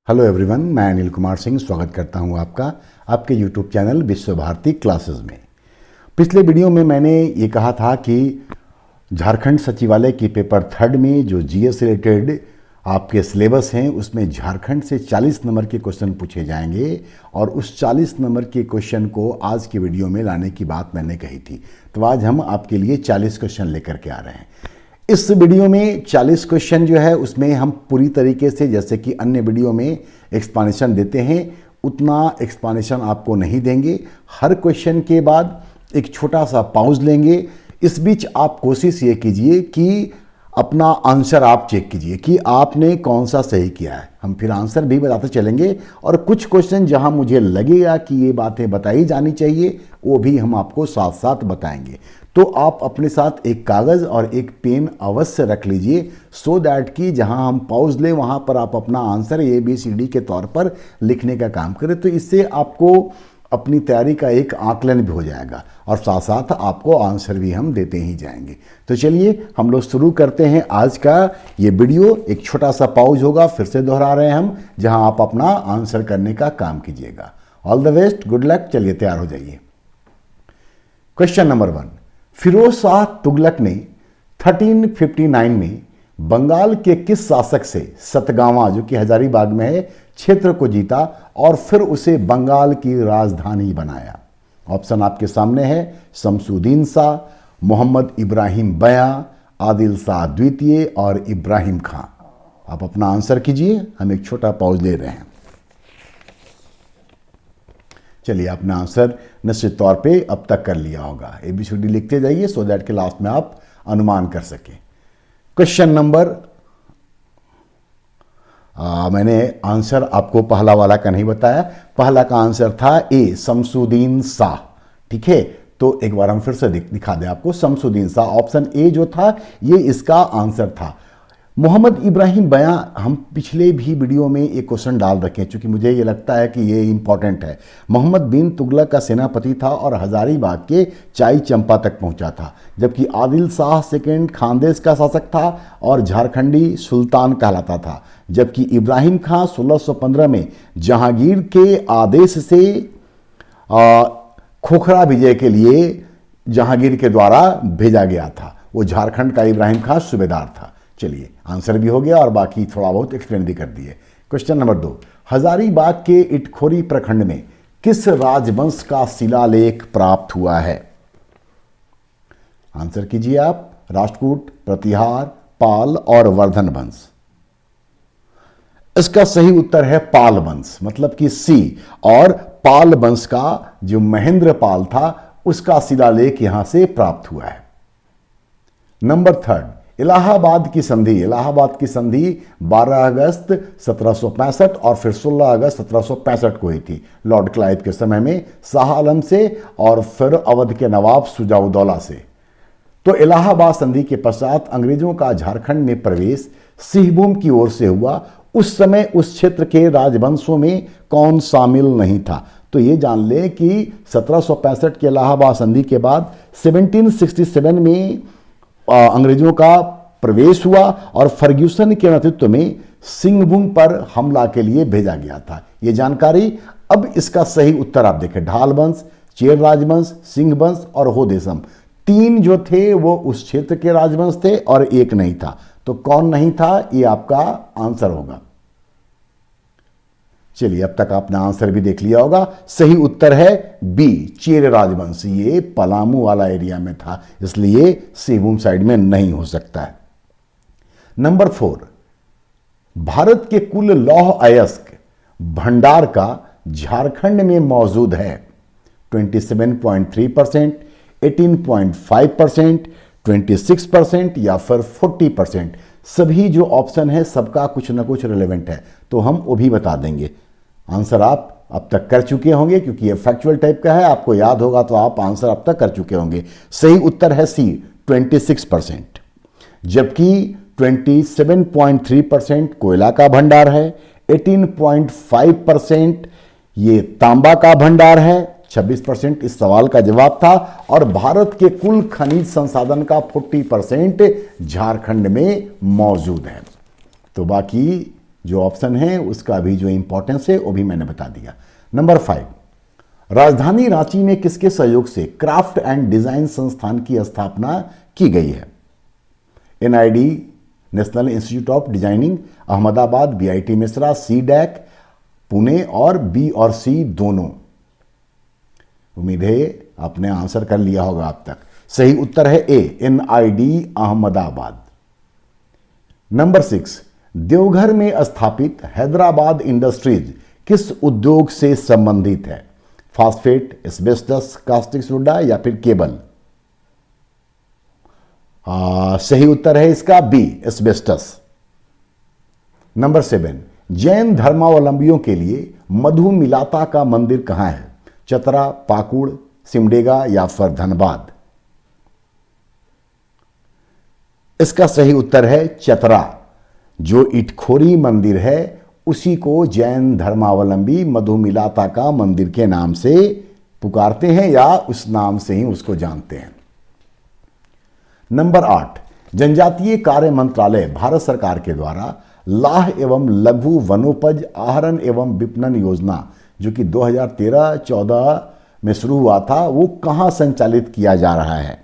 Hello everyone, मैं अनिल कुमार सिंह स्वागत करता हूं आपका आपके यूट्यूब चैनल विश्व भारती क्लासेस में। पिछले वीडियो में मैंने ये कहा था कि झारखंड सचिवालय की पेपर थर्ड में जो जीएस रिलेटेड आपके सिलेबस हैं उसमें झारखंड से 40 नंबर के क्वेश्चन पूछे जाएंगे और उस 40 नंबर के क्वेश्चन को आज की वीडियो में लाने की बात मैंने कही थी। तो आज हम आपके लिए 40 क्वेश्चन लेकर के आ रहे हैं। इस वीडियो में 40 क्वेश्चन जो है उसमें हम पूरी तरीके से, जैसे कि अन्य वीडियो में एक्सप्लेनेशन देते हैं, उतना एक्सप्लेनेशन आपको नहीं देंगे। हर क्वेश्चन के बाद एक छोटा सा पॉज लेंगे। इस बीच आप कोशिश ये कीजिए कि अपना आंसर आप चेक कीजिए कि आपने कौन सा सही किया है। हम फिर आंसर भी बताते चलेंगे और कुछ क्वेश्चन जहां मुझे लगेगा कि ये बातें बताई जानी चाहिए वो भी हम आपको साथ साथ बताएंगे। तो आप अपने साथ एक कागज़ और एक पेन अवश्य रख लीजिए सो दैट कि जहां हम पॉज लें वहां पर आप अपना आंसर ABCD के तौर पर लिखने का काम करें। तो इससे आपको अपनी तैयारी का एक आकलन भी हो जाएगा और साथ साथ आपको आंसर भी हम देते ही जाएंगे। तो चलिए हम लोग शुरू करते हैं आज का ये वीडियो। एक छोटा सा पॉज होगा, फिर से दोहरा रहे हैं हम, जहां आप अपना आंसर करने का काम कीजिएगा। All the best, good luck. चलिए तैयार हो जाइए। क्वेश्चन नंबर 1, फिरोज शाह तुगलक ने 1359 में बंगाल के किस शासक से सतगावा, जो कि हजारीबाग में है, क्षेत्र को जीता और फिर उसे बंगाल की राजधानी बनाया? ऑप्शन आपके सामने है। शमसुद्दीन शाह, मोहम्मद इब्राहिम बयां, आदिल शाह द्वितीय और इब्राहिम खां। आप अपना आंसर कीजिए, हम एक छोटा पॉज ले रहे हैं। चलिए, अपना आंसर निश्चित तौर पे अब तक कर लिया होगा। ABCD लिखते जाइए सो दैट के लास्ट में आप अनुमान कर सकें। क्वेश्चन नंबर मैंने आंसर आपको पहला वाला का नहीं बताया। पहला का आंसर था ए, शमसुद्दीन शाह। ठीक है, तो एक बार हम फिर से दिखा दें आपको। शमसुद्दीन शाह, ऑप्शन ए जो था ये इसका आंसर था। मोहम्मद इब्राहिम बयां, हम पिछले भी वीडियो में एक क्वेश्चन डाल रखे, क्योंकि मुझे ये लगता है कि ये इंपॉर्टेंट है। मोहम्मद बिन तुगलक का सेनापति था और हजारीबाग के चाई चंपा तक पहुंचा था, जबकि आदिल शाह सेकेंड खानदेश का शासक था और झारखंडी सुल्तान कहलाता था, जबकि इब्राहिम खां 1615 में जहांगीर के आदेश से खोखरा विजय के लिए जहांगीर के द्वारा भेजा गया था। वो झारखंड का इब्राहिम खां सूबेदार था। चलिए, आंसर भी हो गया और बाकी थोड़ा बहुत एक्सप्लेन भी कर दिए। क्वेश्चन नंबर 2, हजारीबाग के इटखोरी प्रखंड में किस राजवंश का शिलालेख प्राप्त हुआ है? आंसर कीजिए आप। राष्ट्रकूट, प्रतिहार, पाल और वर्धन वंश। इसका सही उत्तर है पाल वंश, मतलब कि सी। और पाल वंश का जो महेंद्र पाल था उसका शिलालेख यहां से प्राप्त हुआ है। नंबर 3, इलाहाबाद की संधि। इलाहाबाद की संधि 12 अगस्त 1765 और फिर 16 अगस्त 1765 को हुई थी, लॉर्ड क्लाइव के समय में शाह आलम से और फिर अवध के नवाब सुजाउद्दौला से। तो इलाहाबाद संधि के पश्चात अंग्रेजों का झारखंड में प्रवेश सिंहभूम की ओर से हुआ। उस समय उस क्षेत्र के राजवंशों में कौन शामिल नहीं था? तो ये जान लें कि 1765 के इलाहाबाद संधि के बाद 1767 में अंग्रेजों का प्रवेश हुआ और फर्ग्यूसन के नेतृत्व में सिंहभूम पर हमला के लिए भेजा गया था। ये जानकारी। अब इसका सही उत्तर आप देखें। ढाल वंश, चेर राजवंश, सिंह वंश और होदेशम, 3 जो थे वो उस क्षेत्र के राजवंश थे और एक नहीं था। तो कौन नहीं था, ये आपका आंसर होगा। चलिए, अब तक आपने आंसर भी देख लिया होगा। सही उत्तर है बी, चेर राजवंश। ये पलामू वाला एरिया में था, इसलिए सिंहभूम साइड में नहीं हो सकता है। नंबर 4, भारत के कुल लौह अयस्क भंडार का झारखंड में मौजूद है 27.3%, 18.5%, 26% या फिर 40%। सभी जो ऑप्शन है सबका कुछ ना कुछ रिलेवेंट है, तो हम वो भी बता देंगे। आंसर आप अब तक कर चुके होंगे, क्योंकि ये फैक्चुअल टाइप का है, आपको याद होगा तो आप आंसर अब तक कर चुके होंगे। सही उत्तर है सी, 26%, जबकि 27.3% कोयला का भंडार है, 18.5% ये तांबा का भंडार है, 26% इस सवाल का जवाब था, और भारत के कुल खनिज संसाधन का 40% झारखंड में मौजूद है। तो बाकी जो ऑप्शन है उसका भी जो इंपॉर्टेंस है वो भी मैंने बता दिया। नंबर 5, राजधानी रांची में किसके सहयोग से क्राफ्ट एंड डिजाइन संस्थान की स्थापना की गई है? NID, national institute of designing Ahmedabad, BIT Mishra, CDAC Pune और बी और सी दोनों। उम्मीद है आपने आंसर कर लिया होगा अब तक। सही उत्तर है ए, एनआईडी अहमदाबाद। नंबर 6, देवघर में स्थापित हैदराबाद इंडस्ट्रीज किस उद्योग से संबंधित है? फास्फेट, एस्बेस्टस, कास्टिक सोडा या फिर केबल? सही उत्तर है इसका बी, एस्बेस्टस। नंबर 7, जैन धर्मावलंबियों के लिए मधुमिलाता का मंदिर कहां है? चतरा, पाकुड़, सिमडेगा या फिर धनबाद? इसका सही उत्तर है चतरा। जो इटखोरी मंदिर है उसी को जैन धर्मावलंबी मधुमिलाता का मंदिर के नाम से पुकारते हैं या उस नाम से ही उसको जानते हैं। नंबर 8, जनजातीय कार्य मंत्रालय भारत सरकार के द्वारा लाह एवं लघु वनोपज आहरण एवं विपणन योजना जो कि 2013-14 में शुरू हुआ था, वो कहां संचालित किया जा रहा है?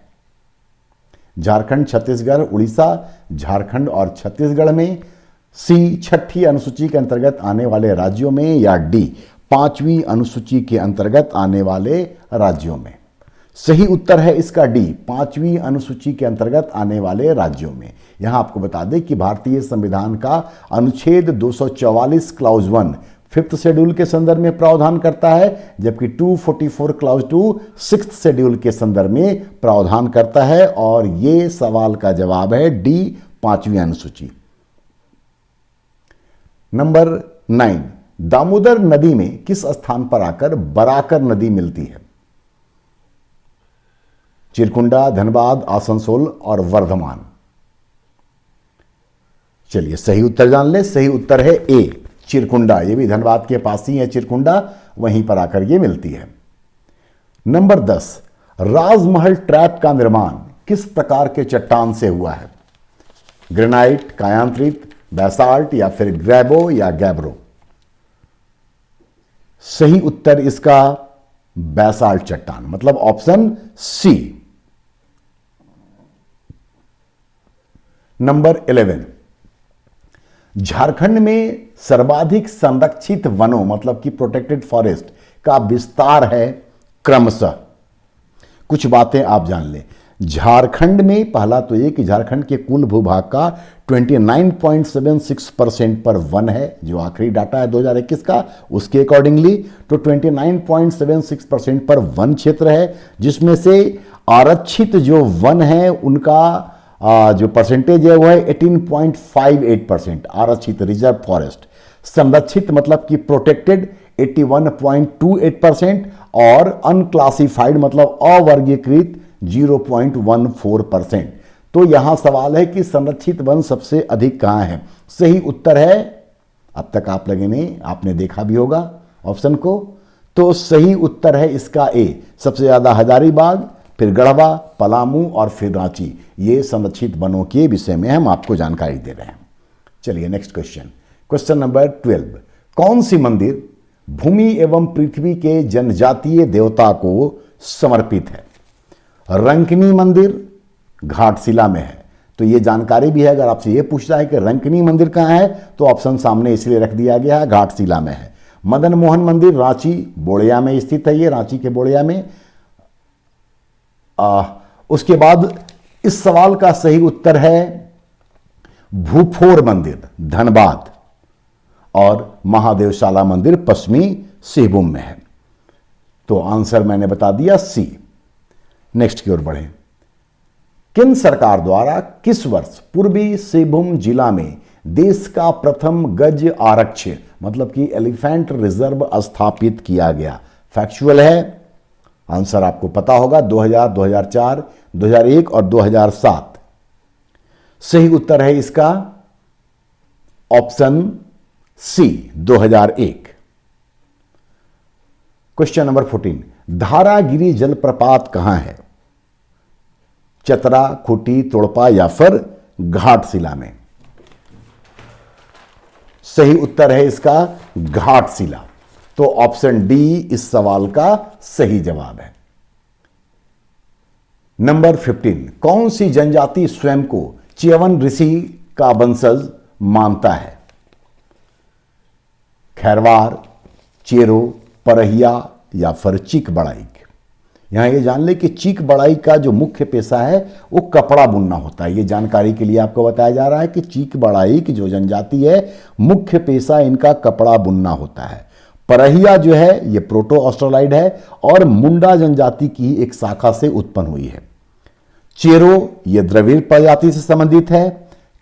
झारखंड, छत्तीसगढ़, उड़ीसा, झारखंड और छत्तीसगढ़ में, सी छठी अनुसूची के अंतर्गत आने वाले राज्यों में या डी 5वीं अनुसूची के अंतर्गत आने वाले राज्यों में? सही उत्तर है इसका डी, 5वीं अनुसूची के अंतर्गत आने वाले राज्यों में। यहां आपको बता दें कि भारतीय संविधान का अनुच्छेद 244 क्लाउज 1 5th शेड्यूल के संदर्भ में प्रावधान करता है, जबकि 244 क्लाउज 2 6th शेड्यूल के संदर्भ में प्रावधान करता है। और यह सवाल का जवाब है डी, 5वीं अनुसूची। नंबर 9, दामोदर नदी में किस स्थान पर आकर बराकर नदी मिलती है? चिरकुंडा, धनबाद, आसनसोल और वर्धमान? चलिए सही उत्तर जान ले। सही उत्तर है ए, चिरकुंडा। ये भी धनबाद के पास ही है चिरकुंडा, वहीं पर आकर ये मिलती है। नंबर 10, राजमहल ट्रैप का निर्माण किस प्रकार के चट्टान से हुआ है? ग्रेनाइट, कायांतरित, बैसाल्ट या फिर ग्रेबो या गैब्रो? सही उत्तर इसका बैसाल्ट चट्टान, मतलब ऑप्शन सी। नंबर 11, झारखंड में सर्वाधिक संरक्षित वनों मतलब कि प्रोटेक्टेड फॉरेस्ट का विस्तार है क्रमशः। कुछ बातें आप जान लें। झारखंड में पहला तो ये कि झारखंड के कुल भूभाग का 29.76% पर वन है, जो आखिरी डाटा है 2021 का, उसके अकॉर्डिंगली तो 29.76% पर वन क्षेत्र है, जिसमें से आरक्षित जो वन है उनका जो परसेंटेज है वो है 18.58%। आरक्षित रिजर्व फॉरेस्ट, संरक्षित मतलब कि प्रोटेक्टेड 81.28% और अनक्लासिफाइड मतलब अवर्गीकृत 0.14%। तो यहां सवाल है कि संरक्षित वन सबसे अधिक कहां है? सही उत्तर है, अब तक आप लगे नहीं, आपने देखा भी होगा ऑप्शन को, तो सही उत्तर है इसका ए, सबसे ज्यादा हजारीबाग, फिर गढ़वा, पलामू और फिर रांची। ये संरक्षित वनों के विषय में हम आपको जानकारी दे रहे हैं। चलिए नेक्स्ट क्वेश्चन, क्वेश्चन नंबर 12, कौन सी मंदिर भूमि एवं पृथ्वी के जनजातीय देवता को समर्पित है? रंकनी मंदिर घाटशिला में है, तो ये जानकारी भी है। अगर आपसे ये पूछ रहा है कि रंकनी मंदिर कहाँ है, तो ऑप्शन सामने इसलिए रख दिया गया है, घाटशिला में है। मदन मोहन मंदिर रांची बोड़िया में स्थित है, ये रांची के बोड़िया में। उसके बाद इस सवाल का सही उत्तर है भूफोर मंदिर धनबाद और महादेवशाला मंदिर पश्चिमी सिंहभूम में है। तो आंसर मैंने बता दिया सी। नेक्स्ट की ओर बढ़े, केंद्र सरकार द्वारा किस वर्ष पूर्वी सिंहभूम जिला में देश का प्रथम गज आरक्ष मतलब कि एलिफेंट रिजर्व स्थापित किया गया? फैक्चुअल है, आंसर आपको पता होगा, 2000, 2004, 2001 और 2007। सही उत्तर है इसका option C, 2001। Question number 14, Dharagiri जलप्रपात कहां है? चतरा, खूंटी, तोड़पा या फिर घाटशिला में? सही उत्तर है इसका घाटशिला। तो ऑप्शन डी इस सवाल का सही जवाब है। नंबर 15, कौन सी जनजाति स्वयं को च्यवन ऋषि का वंशज मानता है? खैरवार, चेरो, परहिया या फिर चीक बड़ाइक। यहां ये जान ले कि चीक बड़ाइक का जो मुख्य पेशा है वो कपड़ा बुनना होता है। ये जानकारी के लिए आपको बताया जा रहा है कि चीक बड़ाइक जो जनजाति है मुख्य पेशा इनका कपड़ा बुनना होता है। परहिया जो है ये प्रोटो ऑस्ट्रेलाइड है और मुंडा जनजाति की एक शाखा से उत्पन्न हुई है। चेरो ये द्रविड़ प्रजाति से संबंधित है।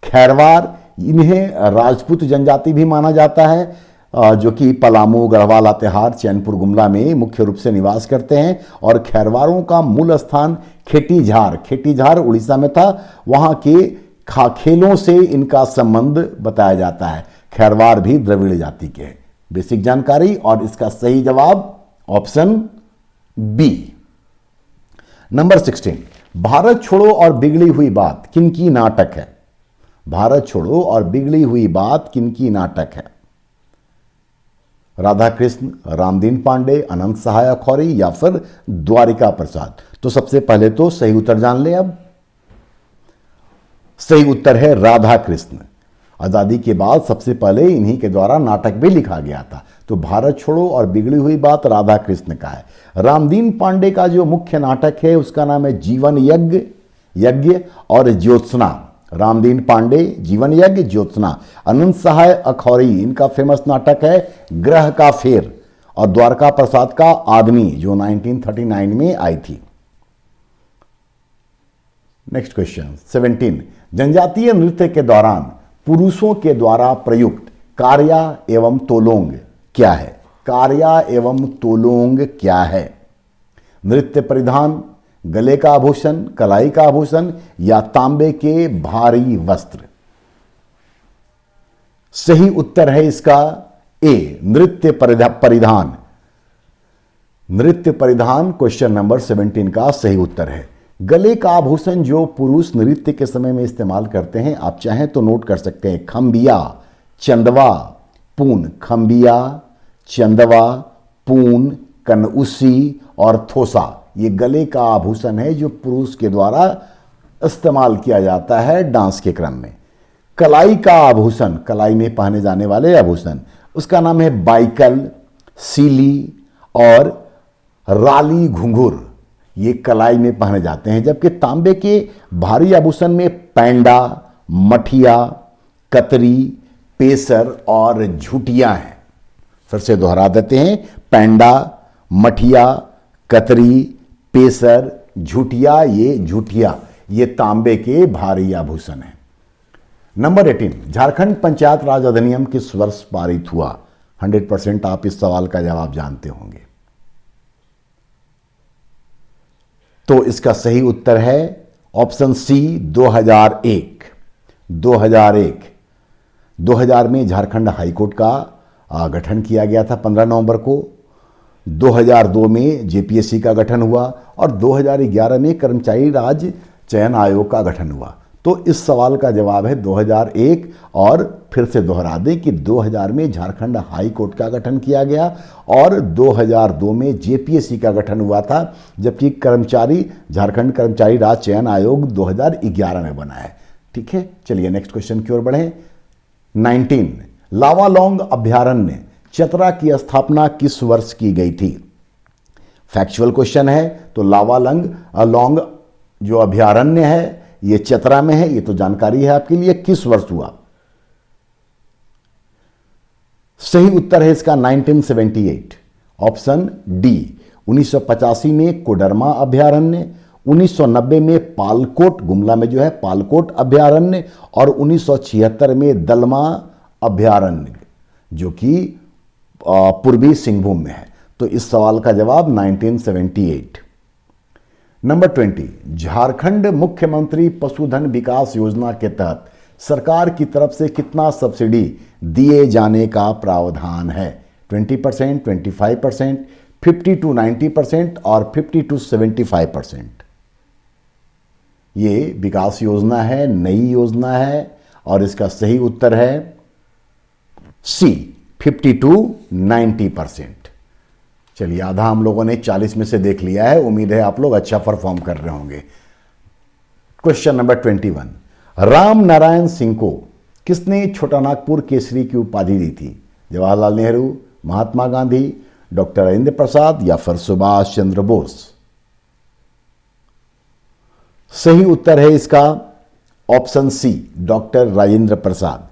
खैरवार इन्हें राजपूत जनजाति भी माना जाता है, जो कि पलामू, गढ़वाल, लातेहार, चैनपुर, गुमला में मुख्य रूप से निवास करते हैं। और खैरवारों का मूल स्थान खेटीझार उड़ीसा में था। वहां के खेलों से इनका संबंध बताया जाता है। खैरवार भी द्रविड़ जाति के हैं। बेसिक जानकारी, और इसका सही जवाब ऑप्शन बी। नंबर 16, भारत छोड़ो और बिगड़ी हुई बात किनकी नाटक है? भारत छोड़ो और बिगड़ी हुई बात किनकी नाटक है? राधा कृष्ण, रामदीन पांडे, अनंत सहाय अखौरी या फिर द्वारिका प्रसाद। तो सबसे पहले तो सही उत्तर जान ले। अब सही उत्तर है राधा कृष्ण। आजादी के बाद सबसे पहले इन्हीं के द्वारा नाटक भी लिखा गया था। तो भारत छोड़ो और बिगड़ी हुई बात राधा कृष्ण का है। रामदीन पांडे का जो मुख्य नाटक है उसका नाम है जीवन यज्ञ और ज्योत्सना। रामदीन पांडे, जीवन यज्ञ, ज्योत्सना। अनंत सहाय अखौरी इनका फेमस नाटक है ग्रह का फेर। और द्वारका प्रसाद का आदमी जो 1939 में आई थी। नेक्स्ट क्वेश्चन 17, जनजातीय नृत्य के दौरान पुरुषों के द्वारा प्रयुक्त कार्या एवं तोलोंग क्या है? कार्या एवं तोलोंग क्या है? नृत्य परिधान, गले का आभूषण, कलाई का आभूषण या तांबे के भारी वस्त्र। सही उत्तर है इसका ए, नृत्य परिधान। नृत्य परिधान क्वेश्चन नंबर 17 का सही उत्तर है। गले का आभूषण जो पुरुष नृत्य के समय में इस्तेमाल करते हैं, आप चाहें तो नोट कर सकते हैं। खंबिया, चंदवा, पून। खंबिया, चंदवा, पून, कनउसी और थोसा, ये गले का आभूषण है जो पुरुष के द्वारा इस्तेमाल किया जाता है डांस के क्रम में। कलाई का आभूषण, कलाई में पहने जाने वाले आभूषण, उसका नाम है बाइकल, सीली और राली घुंघुर। ये कलाई में पहने जाते हैं। जबकि तांबे के भारी आभूषण में पैंडा, मठिया, कतरी, पेसर और झुटिया हैं। फिर से दोहरा देते हैं। पैंडा, मठिया, कतरी, पेसर, झुटिया, ये तांबे के भारी आभूषण हैं। नंबर 18, झारखंड पंचायत राज अधिनियम किस वर्ष पारित हुआ? 100% आप इस सवाल का जवाब जानते होंगे। तो इसका सही उत्तर है ऑप्शन सी, 2001। 2000 में झारखंड हाईकोर्ट का गठन किया गया था 15 नवंबर को। 2002 में जेपीएससी का गठन हुआ और 2011 में कर्मचारी राज चयन आयोग का गठन हुआ। तो इस सवाल का जवाब है 2001। और फिर से दोहरा दें कि 2000 में झारखंड हाई कोर्ट का गठन किया गया और 2002 में जेपीएससी का गठन हुआ था, जबकि झारखंड कर्मचारी राज चयन आयोग 2011 में बना है। ठीक है, चलिए नेक्स्ट क्वेश्चन की ओर बढ़ें। 19, लावालौंग अभ्यारण्य चतरा की स्थापना किस वर्ष की गई थी? फैक्चुअल क्वेश्चन है। तो लावालौंग जो अभ्यारण्य है ये चतरा में है, ये तो जानकारी है आपके लिए। किस वर्ष हुआ? सही उत्तर है इसका 1978, ऑप्शन डी। 1985 में कोडरमा अभ्यारण्य, 1990 में पालकोट, गुमला में जो है पालकोट अभ्यारण्य, और 1976 में दलमा अभ्यारण्य जो कि पूर्वी सिंहभूम में है। तो इस सवाल का जवाब 1978। नंबर 20, झारखंड मुख्यमंत्री पशुधन विकास योजना के तहत सरकार की तरफ से कितना सब्सिडी दिए जाने का प्रावधान है? 20%, 25%, 50 to 90% और 50 to 75%। ये विकास योजना है, नई योजना है और इसका सही उत्तर है सी 50 to 90%। चलिए, आधा हम लोगों ने 40 में से देख लिया है। उम्मीद है आप लोग अच्छा परफॉर्म कर रहे होंगे। क्वेश्चन नंबर 21, राम नारायण सिंह को किसने छोटा नागपुर केसरी की उपाधि दी थी? जवाहरलाल नेहरू, महात्मा गांधी, डॉक्टर राजेंद्र प्रसाद या फिर सुभाष चंद्र बोस? सही उत्तर है इसका option C, doctor Rajendra Prasad.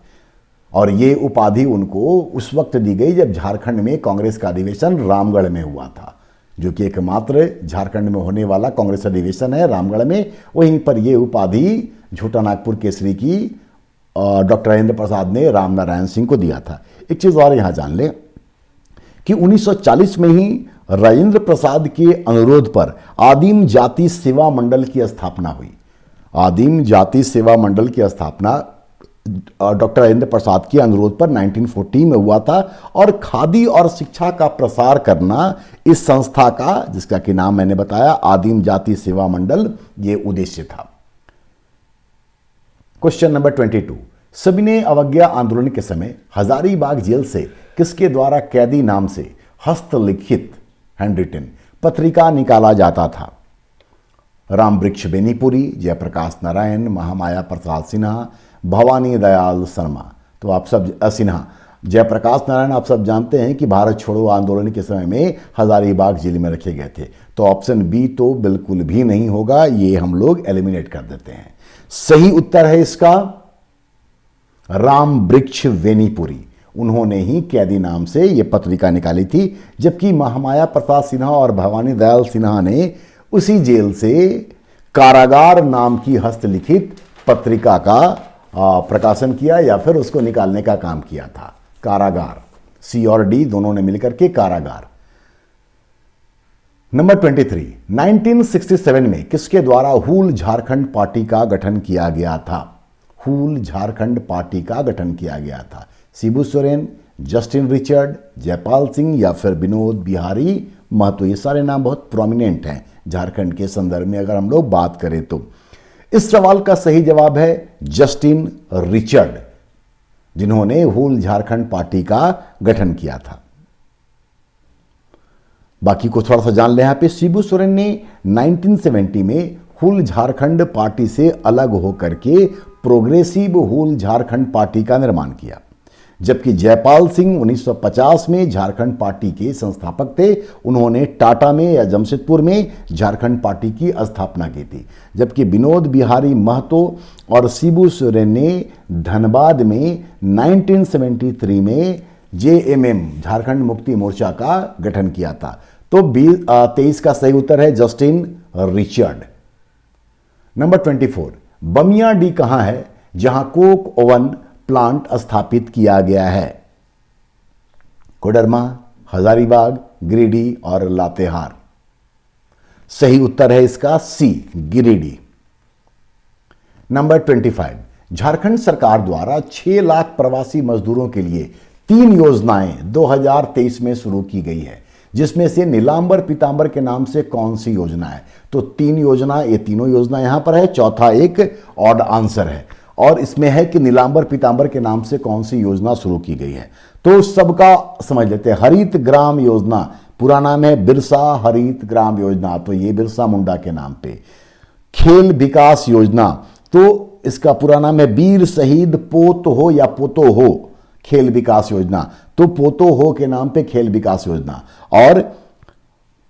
और ये उपाधि उनको उस वक्त दी गई जब झारखंड में कांग्रेस का अधिवेशन रामगढ़ में हुआ था, जो कि एकमात्र झारखंड में होने वाला कांग्रेस अधिवेशन है रामगढ़ में। वहीं पर ये उपाधि छोटा नागपुर केसरी की डॉक्टर राजेंद्र प्रसाद ने राम नारायण सिंह को दिया था। एक चीज और यहां जान लें कि 1940 में ही राजेंद्र प्रसाद के अनुरोध पर आदिम जाति सेवा मंडल की स्थापना हुई। आदिम जाति सेवा मंडल की स्थापना डॉक्टर राजेंद्र प्रसाद के अनुरोध पर 1940 में हुआ था और खादी और शिक्षा का प्रसार करना इस संस्था का, जिसका कि नाम मैंने बताया आदिम जाति सेवा मंडल, ये उद्देश्य था। क्वेश्चन नंबर 22, सविनय अवज्ञा आंदोलन के समय हजारीबाग जेल से किसके द्वारा कैदी नाम से हस्तलिखित हैंडरिटन पत्रिका निकाला जाता था? राम वृक्ष बेनीपुरी, जयप्रकाश नारायण, महामाया प्रसाद सिन्हा, भवानी दयाल शर्मा। तो आप सब सिन्हा, जयप्रकाश नारायण आप सब जानते हैं कि भारत छोड़ो आंदोलन के समय में हजारीबाग जेल में रखे गए थे। तो ऑप्शन बी तो बिल्कुल भी नहीं होगा, ये हम लोग एलिमिनेट कर देते हैं। सही उत्तर है इसका राम वृक्ष वेनीपुरी। उन्होंने ही कैदी नाम से यह पत्रिका निकाली थी, जबकि महामाया प्रसाद सिन्हा और भवानी दयाल सिन्हा ने उसी जेल से कारागार नाम की हस्तलिखित पत्रिका का प्रकाशन किया या फिर उसको निकालने का काम किया था। कारागार, सी और डी दोनों ने मिलकर के कारागार। नंबर 23, 1967 में किसके द्वारा हूल झारखंड पार्टी का गठन किया गया था? हूल झारखंड पार्टी का गठन किया गया था। शिबू सोरेन, जस्टिन रिचर्ड, जयपाल सिंह या फिर विनोद बिहारी महतो। ये सारे नाम बहुत प्रोमिनेंट हैं झारखंड के संदर्भ में अगर हम लोग बात करें तो। इस सवाल का सही जवाब है जस्टिन रिचर्ड, जिन्होंने हूल झारखंड पार्टी का गठन किया था। बाकी को थोड़ा सा जान ले। यहां पे शिबू सोरेन ने 1970 में हूल झारखंड पार्टी से अलग होकर के प्रोग्रेसिव हूल झारखंड पार्टी का निर्माण किया, जबकि जयपाल सिंह 1950 में झारखंड पार्टी के संस्थापक थे। उन्होंने टाटा में या जमशेदपुर में झारखंड पार्टी की स्थापना की थी, जबकि विनोद बिहारी महतो और शिबू सोरेन ने धनबाद में 1973 में जेएमएम झारखंड मुक्ति मोर्चा का गठन किया था। तो 23 का सही उत्तर है जस्टिन रिचर्ड। नंबर 24, बमियाडी कहां है जहां कोक ओवन प्लांट स्थापित किया गया है? कोडरमा, हजारीबाग, गिरिडीह और लातेहार। सही उत्तर है इसका सी, गिरिडीह। नंबर 25, झारखंड सरकार द्वारा 6 लाख प्रवासी मजदूरों के लिए 3 योजनाएं 2023 में शुरू की गई है, जिसमें से नीलांबर पीतांबर के नाम से कौन सी योजना है? तो 3 योजना, ये तीनों योजना यहां पर है, चौथा एक ऑड आंसर है। और इसमें है कि नीलांबर पीतांबर के नाम से कौन सी योजना शुरू की गई है। तो सबका समझ लेते हैं। हरित ग्राम योजना, पूरा नाम है बिरसा हरित ग्राम योजना, तो ये बिरसा मुंडा के नाम पे। खेल विकास योजना, तो इसका पूरा नाम है वीर शहीद पोत हो या पोतो हो खेल विकास योजना, तो पोतो हो के नाम पे खेल विकास योजना। और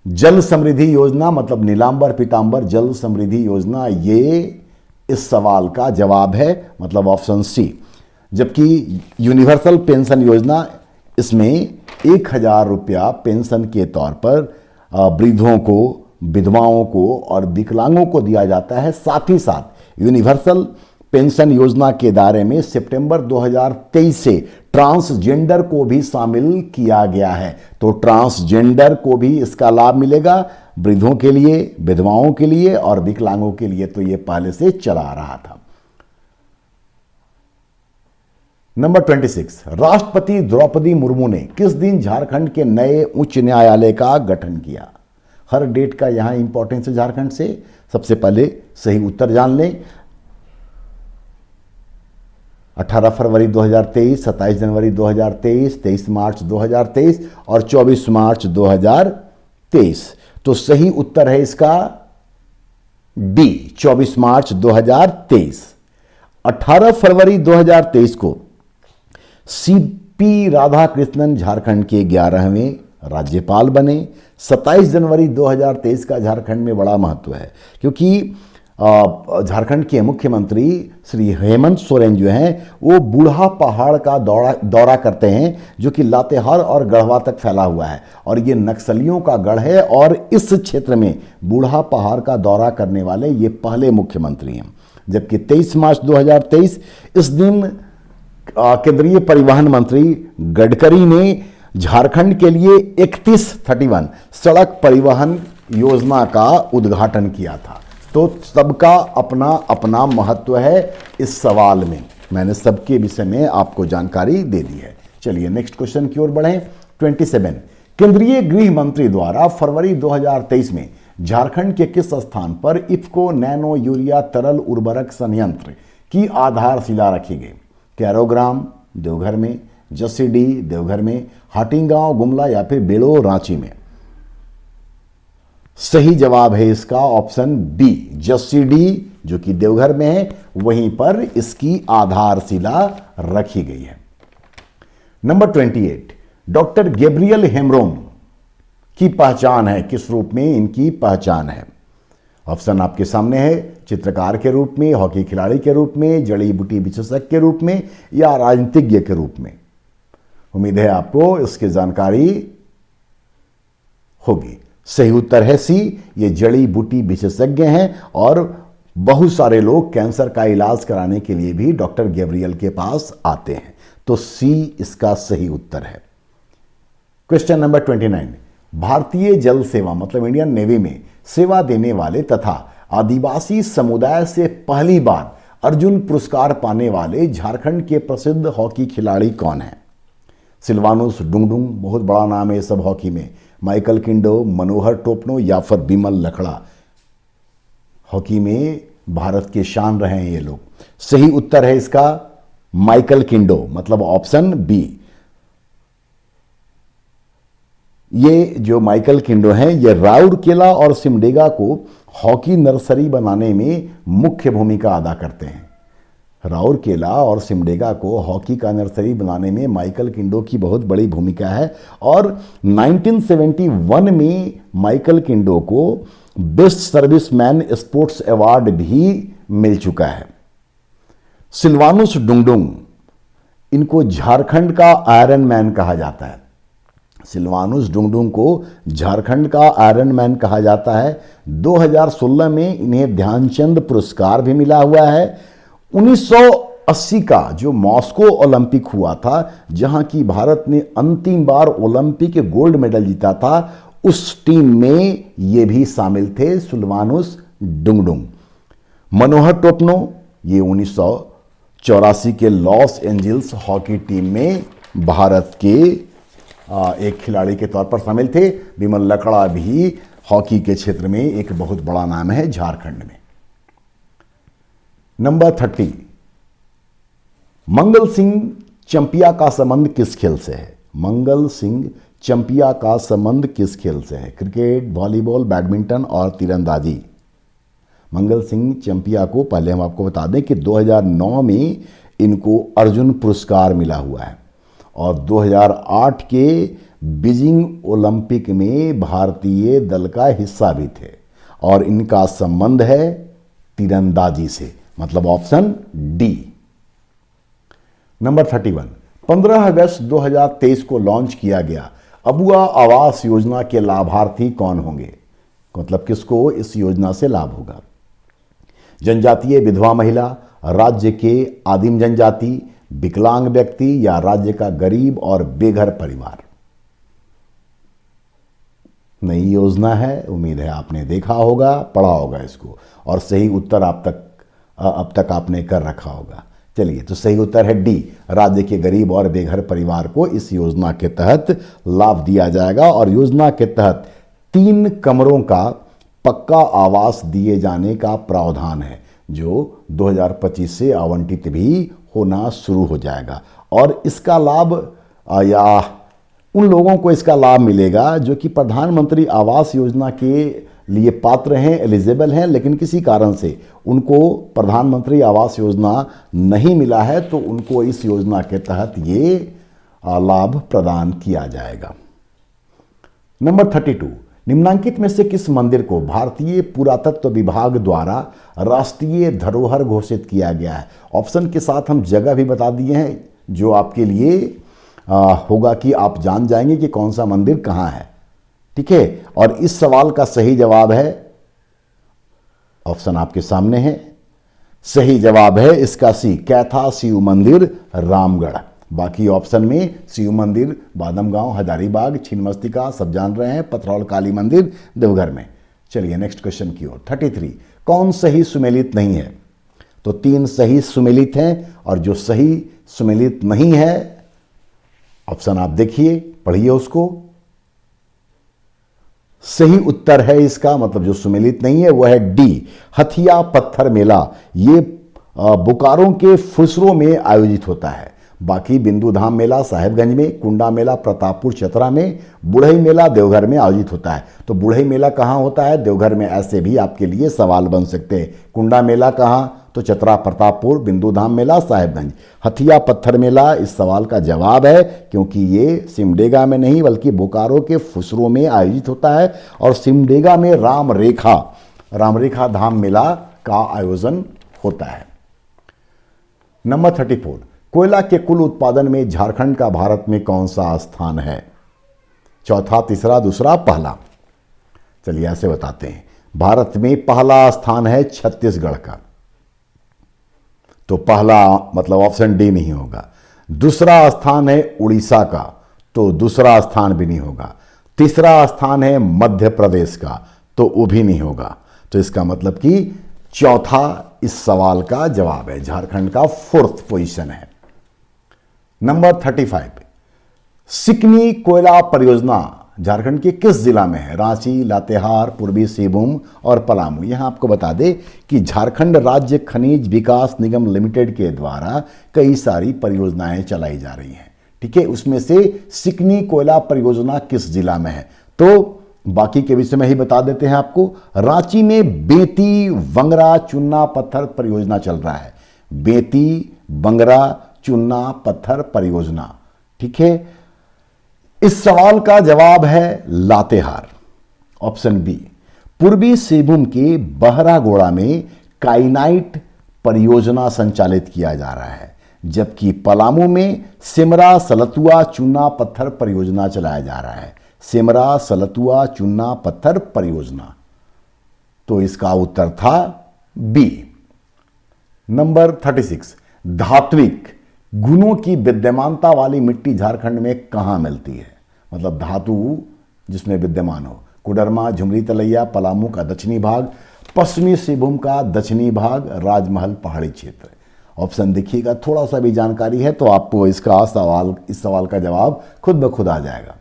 जल समृद्धि योजना, मतलब नीलांबर पीतांबर जल समृद्धि योजना, ये इस सवाल का जवाब है, मतलब ऑप्शन सी। जबकि यूनिवर्सल पेंशन योजना, इसमें 1000 रुपया पेंशन के तौर पर वृद्धों को, विधवाओं को और विकलांगों को दिया जाता है। साथ ही साथ यूनिवर्सल पेंशन योजना के दायरे में सितंबर 2023 से ट्रांसजेंडर को भी शामिल किया गया है। तो ट्रांसजेंडर को भी इसका लाभ मिलेगा, वृद्धों के लिए, विधवाओं के लिए और विकलांगों के लिए तो ये पहले से चला आ रहा था। नंबर 26, राष्ट्रपति द्रौपदी मुर्मू ने किस दिन झारखंड के नए उच्च न्यायालय का गठन किया? हर डेट का यहां इंपॉर्टेंस है झारखंड से। सबसे पहले सही उत्तर जान लें। 18 फरवरी 2023, 27 जनवरी 2023, 23 मार्च 2023 और 24 मार्च 2023। तो सही उत्तर है इसका डी, 24 मार्च 2023। 18 फरवरी 2023 को सीपी राधाकृष्णन झारखंड के 11वें राज्यपाल बने। 27 जनवरी 2023 का झारखंड में बड़ा महत्व है, क्योंकि झारखंड के मुख्यमंत्री श्री हेमंत सोरेन जो हैं वो बूढ़ा पहाड़ का दौरा करते हैं, जो कि लातेहार और गढ़वा तक फैला हुआ है और ये नक्सलियों का गढ़ है। और इस क्षेत्र में बूढ़ा पहाड़ का दौरा करने वाले ये पहले मुख्यमंत्री हैं। जबकि 23 मार्च 2023 इस दिन केंद्रीय परिवहन मंत्री गडकरी ने झारखंड के लिए 3131 सड़क परिवहन योजना का उद्घाटन किया था। तो सबका अपना अपना महत्व है इस सवाल में। मैंने सबके विषय में आपको जानकारी दे दी है। चलिए नेक्स्ट क्वेश्चन की ओर बढ़ें। 27, केंद्रीय गृह मंत्री द्वारा फरवरी 2023 में झारखंड के किस स्थान पर इफ्को नैनो यूरिया तरल उर्वरक संयंत्र की आधारशिला रखी गई? कैरोग्राम देवघर में, जसीडीह देवघर में, हाटिंगांव गुमला या फिर बेड़ो रांची में? सही जवाब है इसका ऑप्शन बी, जसीडीह जो कि देवघर में है, वहीं पर इसकी आधारशिला रखी गई है। नंबर 28, डॉक्टर गैब्रियल हेम्ब्रोम की पहचान है, किस रूप में इनकी पहचान है? ऑप्शन आपके सामने है, चित्रकार के रूप में, हॉकी खिलाड़ी के रूप में, जड़ी बूटी विशेषज्ञ के रूप में या राजनीतिज्ञ के रूप में। उम्मीद है आपको इसकी जानकारी होगी। सही उत्तर है सी, ये जड़ी बूटी विशेषज्ञ हैं और बहुत सारे लोग कैंसर का इलाज कराने के लिए भी डॉक्टर गैब्रियल के पास आते हैं। तो सी इसका सही उत्तर है। क्वेश्चन नंबर 29, भारतीय जल सेवा मतलब इंडियन नेवी में सेवा देने वाले तथा आदिवासी समुदाय से पहली बार अर्जुन पुरस्कार पाने वाले झारखंड के प्रसिद्ध हॉकी खिलाड़ी कौन है? सिल्वानुस डुंगडुंग, बहुत बड़ा नाम है सब हॉकी में, माइकल किंडो, मनोहर टोपनो या फिर बिमल लखड़ा। हॉकी में भारत के शान रहे हैं ये लोग। सही उत्तर है इसका माइकल किंडो, मतलब ऑप्शन बी। ये जो माइकल किंडो हैं ये राउरकेला और सिमडेगा को हॉकी नर्सरी बनाने में मुख्य भूमिका अदा करते हैं। राउरकेला और सिमडेगा को हॉकी का नर्सरी बनाने में माइकल किंडो की बहुत बड़ी भूमिका है और 1971 में माइकल किंडो को बेस्ट सर्विसमैन स्पोर्ट्स अवार्ड भी मिल चुका है। सिल्वानुस डुंगडुंग, इनको झारखंड का आयरन मैन कहा जाता है। सिल्वानुस डुंगडुंग को झारखंड का आयरन मैन कहा जाता है। 2016 में इन्हें ध्यानचंद पुरस्कार भी मिला हुआ है। 1980 का जो मॉस्को ओलंपिक हुआ था, जहां की भारत ने अंतिम बार ओलंपिक गोल्ड मेडल जीता था, उस टीम में ये भी शामिल थे सिल्वानुस डुंगडुंग। मनोहर टोपनो, ये 1984 के लॉस एंजल्स हॉकी टीम में भारत के एक खिलाड़ी के तौर पर शामिल थे। बिमल लकड़ा भी हॉकी के क्षेत्र में एक बहुत बड़ा नाम है झारखंड में। नंबर 30, मंगल सिंह चंपिया का संबंध किस खेल से है? मंगल सिंह चंपिया का संबंध किस खेल से है? क्रिकेट, वॉलीबॉल, बैडमिंटन और तीरंदाजी। मंगल सिंह चंपिया को पहले हम आपको बता दें कि 2009 में इनको अर्जुन पुरस्कार मिला हुआ है और 2008 के बीजिंग ओलंपिक में भारतीय दल का हिस्सा भी थे और इनका संबंध है तीरंदाजी से, मतलब ऑप्शन डी। नंबर 31, 15 अगस्त 2023 को लॉन्च किया गया अबुआ आवास योजना के लाभार्थी कौन होंगे? मतलब किसको इस योजना से लाभ होगा? जनजातीय विधवा महिला, राज्य के आदिम जनजाति, विकलांग व्यक्ति या राज्य का गरीब और बेघर परिवार। नई योजना है, उम्मीद है आपने देखा होगा, पढ़ा होगा इसको और सही उत्तर अब तक आपने कर रखा होगा। चलिए, तो सही उत्तर है डी, राज्य के गरीब और बेघर परिवार को इस योजना के तहत लाभ दिया जाएगा और योजना के तहत 3 कमरों का पक्का आवास दिए जाने का प्रावधान है जो 2025 से आवंटित भी होना शुरू हो जाएगा और इसका लाभ या उन लोगों को इसका लाभ मिलेगा जो कि प्रधानमंत्री आवास योजना के लिए पात्र हैं, एलिजिबल हैं, लेकिन किसी कारण से उनको प्रधानमंत्री आवास योजना नहीं मिला है, तो उनको इस योजना के तहत ये लाभ प्रदान किया जाएगा। नंबर 32, निम्नांकित में से किस मंदिर को भारतीय पुरातत्व विभाग द्वारा राष्ट्रीय धरोहर घोषित किया गया है? ऑप्शन के साथ हम जगह भी बता दिए हैं, जो आपके लिए होगा कि आप जान जाएंगे कि कौन सा मंदिर कहाँ है। ठीक है, और इस सवाल का सही जवाब है, ऑप्शन आपके सामने है, सही जवाब है इसका सी, कैथा शिव मंदिर रामगढ़। बाकी ऑप्शन में शिव मंदिर बादमगांव, हजारीबाग, छिन्नमस्तिका सब जान रहे हैं, पथरौल काली मंदिर देवघर में। चलिए नेक्स्ट क्वेश्चन की ओर। 33, कौन सही सुमेलित नहीं है? तो 3 सही सुमेलित हैं और जो सही सुमेलित नहीं है, ऑप्शन आप देखिए, पढ़िए उसको। सही उत्तर है इसका, मतलब जो सुमेलित नहीं है वह है डी, हथिया पत्थर मेला। ये बोकारो के फुसरो में आयोजित होता है। बाकी बिंदु धाम मेला साहेबगंज में, कुंडा मेला प्रतापपुर चतरा में, बुढ़ई मेला देवघर में आयोजित होता है। तो बुढ़ई मेला कहाँ होता है? देवघर में। ऐसे भी आपके लिए सवाल बन सकते हैं। कुंडा मेला कहाँ? तो चतरा प्रतापपुर, बिंदु धाम मेला साहेबगंज। हथिया पत्थर मेला इस सवाल का जवाब है, क्योंकि ये सिमडेगा में नहीं बल्कि बोकारो के फुसरो में आयोजित होता है और सिमडेगा में रामरेखा धाम मेला का आयोजन होता है। नंबर 34, कोयला के कुल उत्पादन में झारखंड का भारत में कौन सा स्थान है? चौथा, तीसरा, दूसरा, पहला? चलिए ऐसे बताते हैं। भारत में पहला स्थान है छत्तीसगढ़ का, तो पहला मतलब ऑप्शन डी नहीं होगा। दूसरा स्थान है उड़ीसा का, तो दूसरा स्थान भी नहीं होगा। तीसरा स्थान है मध्य प्रदेश का, तो वो भी नहीं होगा। तो इसका मतलब कि चौथा इस सवाल का जवाब है। झारखंड का 4th पोजीशन है। नंबर 35, सिकनी कोयला परियोजना झारखंड के किस जिला में है? रांची, लातेहार, पूर्वी सिंहभूम और पलामू। यहां आपको बता दें कि झारखंड राज्य खनिज विकास निगम लिमिटेड के द्वारा कई सारी परियोजनाएं चलाई जा रही हैं। ठीक है, उसमें से सिकनी कोयला परियोजना किस जिला में है? तो बाकी के विषय में ही बता देते हैं आपको। रांची में बेती बंगरा चुन्ना पत्थर परियोजना चल रहा है। बेती बंगरा चुन्ना पत्थर परियोजना। ठीक है, इस सवाल का जवाब है लातेहार, ऑप्शन बी। पूर्वी सिंहभूम के बहरागोड़ा में काइनाइट परियोजना संचालित किया जा रहा है, जबकि पलामू में सिमरा सलतुआ चूना पत्थर परियोजना चलाया जा रहा है। सिमरा सलतुआ चूना पत्थर परियोजना, तो इसका उत्तर था बी। नंबर 36, धात्विक गुणों की विद्यमानता वाली मिट्टी झारखंड में कहाँ मिलती है? मतलब धातु जिसमें विद्यमान हो। कोडरमा, झुमरी तलैया, पलामू का दक्षिणी भाग, पश्चिमी सिंहभूम का दक्षिणी भाग, राजमहल पहाड़ी क्षेत्र। ऑप्शन देखिएगा, थोड़ा सा भी जानकारी है तो आपको इस सवाल का जवाब खुद ब खुद आ जाएगा।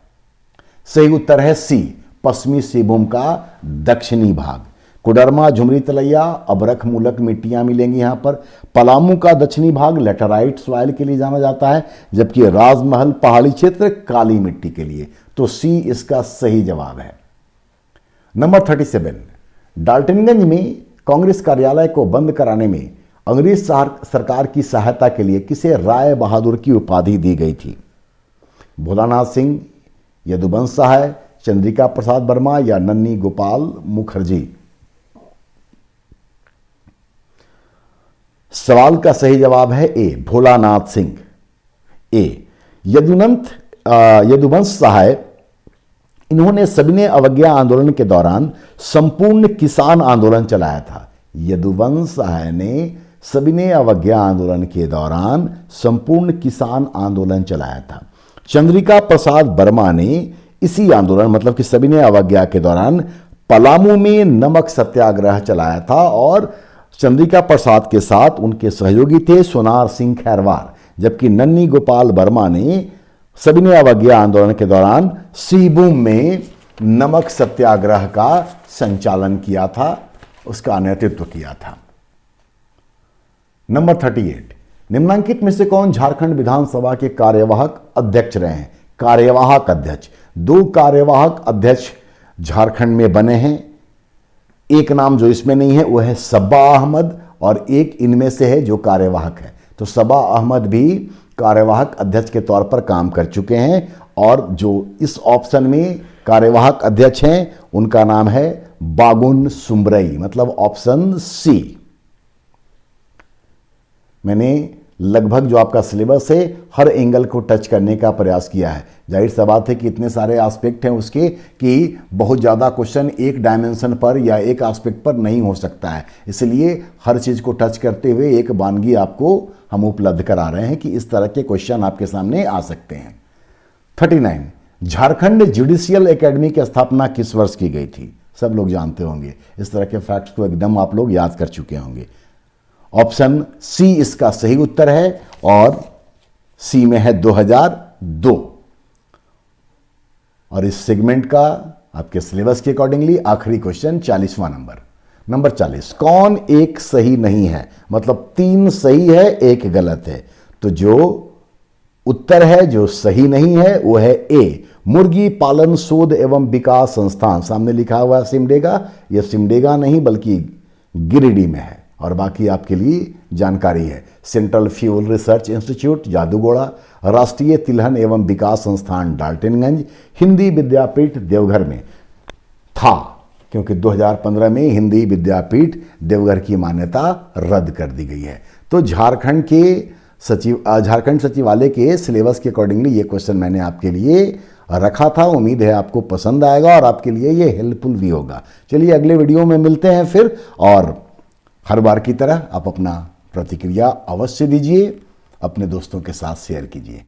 सही उत्तर है सी, पश्चिमी सिंहभूम का दक्षिणी भाग। कोडरमा, झुमरी तलैया, अबरख मूलक मिट्टियां मिलेंगी यहां पर। पलामू का दक्षिणी भाग लेटराइट सॉइल के लिए जाना जाता है, जबकि राजमहल पहाड़ी क्षेत्र काली मिट्टी के लिए। तो सी इसका सही जवाब है। नंबर 37, डाल्टनगंज में कांग्रेस कार्यालय को बंद कराने में अंग्रेज सरकार की सहायता के लिए किसे राय बहादुर की उपाधि दी गई थी? भोलानाथ सिंह, यदुवंश सहाय, चंद्रिका प्रसाद वर्मा या नन्नी गोपाल मुखर्जी? सवाल का सही जवाब है ए, भोलानाथ सिंह। ए, यदुवंश सहाय, इन्होंने सविनय अवज्ञा आंदोलन के दौरान संपूर्ण किसान आंदोलन चलाया था। यदुवंश सहाय ने सविनय अवज्ञा आंदोलन के दौरान संपूर्ण किसान आंदोलन चलाया था। चंद्रिका प्रसाद वर्मा ने इसी आंदोलन मतलब कि सविनय अवज्ञा के दौरान पलामू में नमक सत्याग्रह चलाया था और चंद्रिका प्रसाद के साथ उनके सहयोगी थे सोनार सिंह खैरवार, जबकि नन्नी गोपाल वर्मा ने सविनय अवज्ञा आंदोलन के दौरान सिंहभूम में नमक सत्याग्रह का संचालन किया था, उसका नेतृत्व किया था। नंबर 38, निम्नांकित में से कौन झारखंड विधानसभा के कार्यवाहक अध्यक्ष रहे हैं? कार्यवाहक अध्यक्ष, 2 कार्यवाहक अध्यक्ष झारखंड में बने हैं। एक नाम जो इसमें नहीं है वो है सब्बा अहमद, और एक इनमें से है जो कार्यवाहक है। तो सब्बा अहमद भी कार्यवाहक अध्यक्ष के तौर पर काम कर चुके हैं, और जो इस ऑप्शन में कार्यवाहक अध्यक्ष हैं उनका नाम है बागुन सुमरई, मतलब ऑप्शन सी। मैंने लगभग जो आपका सिलेबस है हर एंगल को टच करने का प्रयास किया है। जाहिर सी बात है कि इतने सारे एस्पेक्ट हैं उसके कि बहुत ज़्यादा क्वेश्चन एक डायमेंशन पर या एक एस्पेक्ट पर नहीं हो सकता है, इसलिए हर चीज़ को टच करते हुए एक वानगी आपको हम उपलब्ध करा रहे हैं कि इस तरह के क्वेश्चन आपके सामने आ सकते हैं। 39, झारखंड जुडिशियल एकेडमी की स्थापना किस वर्ष की गई थी? सब लोग जानते होंगे, इस तरह के फैक्ट्स को एकदम आप लोग याद कर चुके होंगे। ऑप्शन सी इसका सही उत्तर है, और सी में है 2002। और इस सेगमेंट का आपके सिलेबस के अकॉर्डिंगली आखिरी क्वेश्चन 40वां नंबर 40, कौन एक सही नहीं है? मतलब 3 सही है, 1 गलत है। तो जो उत्तर है जो सही नहीं है वो है ए, मुर्गी पालन शोध एवं विकास संस्थान। सामने लिखा हुआ है सिमडेगा, यह सिमडेगा नहीं बल्कि गिरिडीह में है। और बाकी आपके लिए जानकारी है, central fuel research institute Jaduguda, राष्ट्रीय तिलहन एवं विकास संस्थान डाल्टनगंज, हिंदी विद्यापीठ देवघर में था, क्योंकि 2015 में हिंदी विद्यापीठ देवघर की मान्यता रद्द कर दी गई है। तो झारखंड सचिवालय के सिलेबस के अकॉर्डिंगली ये क्वेश्चन मैंने आपके लिए रखा था। उम्मीद है आपको पसंद आएगा और आपके लिए ये हेल्पफुल भी होगा। चलिए अगले वीडियो में मिलते हैं फिर, और हर बार की तरह आप अपना प्रतिक्रिया अवश्य दीजिए, अपने दोस्तों के साथ शेयर कीजिए।